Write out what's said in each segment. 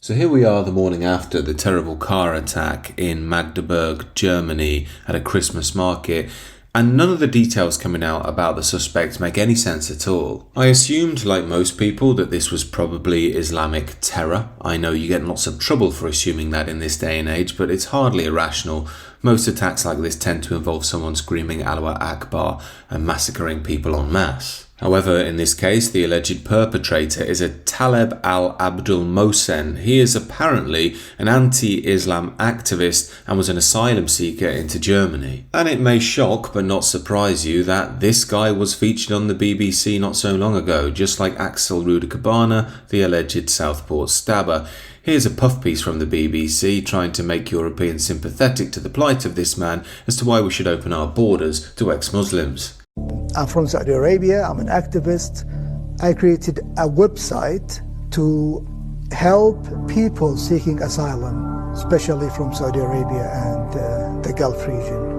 So here we are the morning after the terrible car attack in Magdeburg, Germany at a Christmas market, and none of the details coming out about the suspect make any sense at all. I assumed, like most people, that this was probably Islamic terror. I know you get lots of trouble for assuming that in this day and age, but it's hardly irrational. Most attacks like this tend to involve someone screaming Allahu Akbar and massacring people en masse. However, in this case, the alleged perpetrator is a Taleb al-Abdul Mohsen. He is apparently an anti-Islam activist and was an asylum seeker into Germany. And it may shock but not surprise you that this guy was featured on the BBC not so long ago, just like Axel Rudekabana, the alleged Southport stabber. Here's a puff piece from the BBC trying to make Europeans sympathetic to the plight of this man as to why we should open our borders to ex-Muslims. I'm from Saudi Arabia, I'm an activist. I created a website to help people seeking asylum, especially from Saudi Arabia and the Gulf region.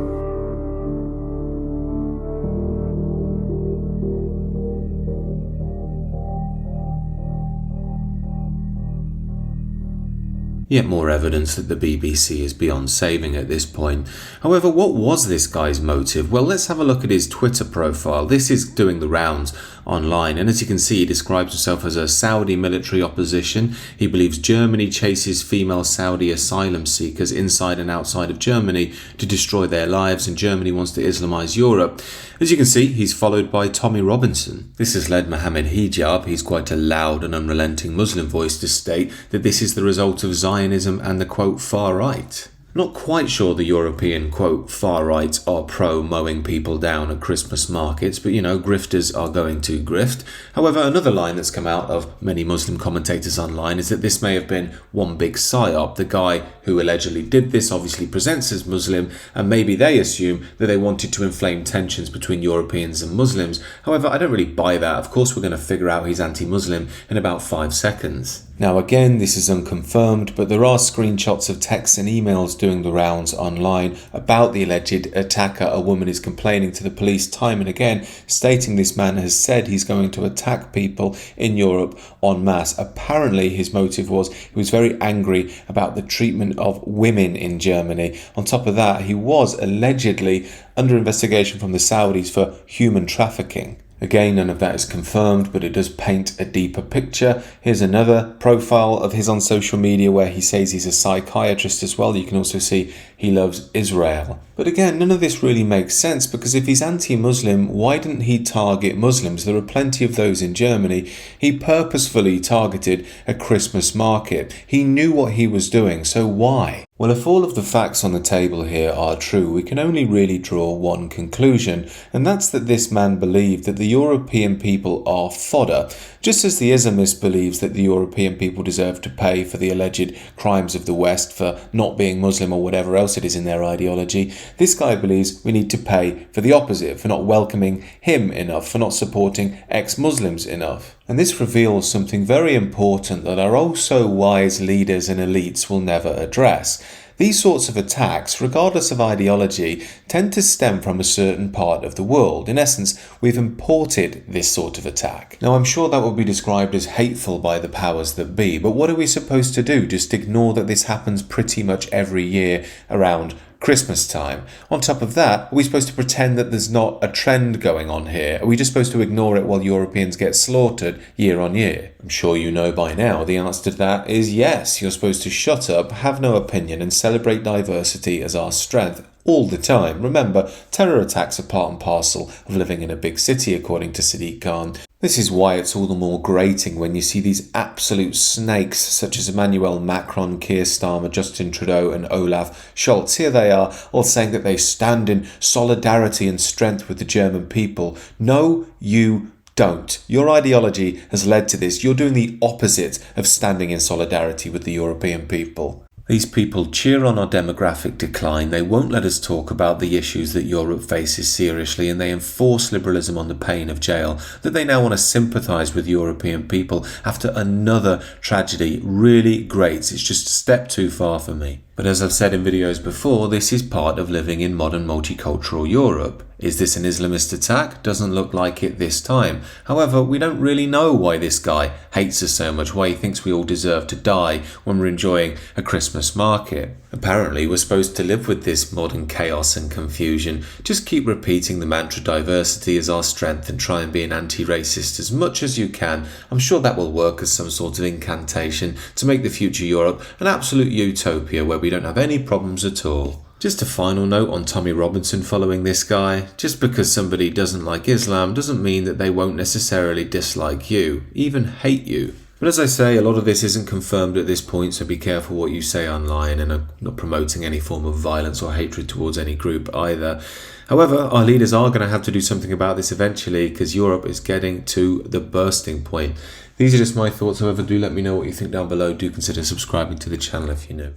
Yet more evidence that the BBC is beyond saving at this point. However, what was this guy's motive? Well, let's have a look at his Twitter profile. This is doing the rounds online, and as you can see, he describes himself as a Saudi military opposition. He believes Germany chases female Saudi asylum seekers inside and outside of Germany to destroy their lives, and Germany wants to Islamize Europe. As you can see, he's followed by Tommy Robinson. This has led Mohammed Hijab, he's quite a loud and unrelenting Muslim voice, to state that this is the result of Zionism and the quote far right. Not quite sure the European, quote, far right are pro-mowing people down at Christmas markets, but grifters are going to grift. However, another line that's come out of many Muslim commentators online is that this may have been one big psyop. The guy who allegedly did this obviously presents as Muslim, and maybe they assume that they wanted to inflame tensions between Europeans and Muslims. However, I don't really buy that. Of course, we're going to figure out he's anti-Muslim in about 5 seconds. Now again, this is unconfirmed, but there are screenshots of texts and emails doing the rounds online about the alleged attacker. A woman is complaining to the police time and again, stating this man has said he's going to attack people in Europe en masse. Apparently his motive was he was very angry about the treatment of women in Germany. On top of that, he was allegedly under investigation from the Saudis for human trafficking. Again, none of that is confirmed, but it does paint a deeper picture. Here's another profile of his on social media where he says he's a psychiatrist as well. You can also see he loves Israel. But again, none of this really makes sense, because if he's anti-Muslim, why didn't he target Muslims? There are plenty of those in Germany. He purposefully targeted a Christmas market. He knew what he was doing, so why? Well, if all of the facts on the table here are true, we can only really draw one conclusion, and that's that this man believed that the European people are fodder, just as the Islamist believes that the European people deserve to pay for the alleged crimes of the West for not being Muslim or whatever else it is in their ideology. This guy believes we need to pay for the opposite, for not welcoming him enough, for not supporting ex-Muslims enough. And this reveals something very important that our also wise leaders and elites will never address. These sorts of attacks, regardless of ideology, tend to stem from a certain part of the world. In essence, we've imported this sort of attack. Now, I'm sure that would be described as hateful by the powers that be, but what are we supposed to do? Just ignore that this happens pretty much every year around Christmas time? On top of that, are we supposed to pretend that there's not a trend going on here? Are we just supposed to ignore it while Europeans get slaughtered year on year? I'm sure you know by now the answer to that is yes. You're supposed to shut up, have no opinion, and celebrate diversity as our strength all the time. Remember, terror attacks are part and parcel of living in a big city, according to Sadiq Khan. This is why it's all the more grating when you see these absolute snakes such as Emmanuel Macron, Keir Starmer, Justin Trudeau and Olaf Scholz. Here they are, all saying that they stand in solidarity and strength with the German people. No, you don't. Your ideology has led to this. You're doing the opposite of standing in solidarity with the European people. These people cheer on our demographic decline, they won't let us talk about the issues that Europe faces seriously, and they enforce liberalism on the pain of jail, that they now want to sympathise with European people after another tragedy really grates. It's just a step too far for me. But as I've said in videos before, this is part of living in modern multicultural Europe. Is this an Islamist attack? Doesn't look like it this time. However, we don't really know why this guy hates us so much, why he thinks we all deserve to die when we're enjoying a Christmas market. Apparently, we're supposed to live with this modern chaos and confusion. Just keep repeating the mantra diversity is our strength and try and be an anti-racist as much as you can. I'm sure that will work as some sort of incantation to make the future Europe an absolute utopia where we don't have any problems at all. Just a final note on Tommy Robinson following this guy. Just because somebody doesn't like Islam doesn't mean that they won't necessarily dislike you, even hate you. But as I say, a lot of this isn't confirmed at this point, so be careful what you say online, and I'm not promoting any form of violence or hatred towards any group either. However, our leaders are going to have to do something about this eventually, because Europe is getting to the bursting point. These are just my thoughts, however, do let me know what you think down below. Do consider subscribing to the channel if you're new.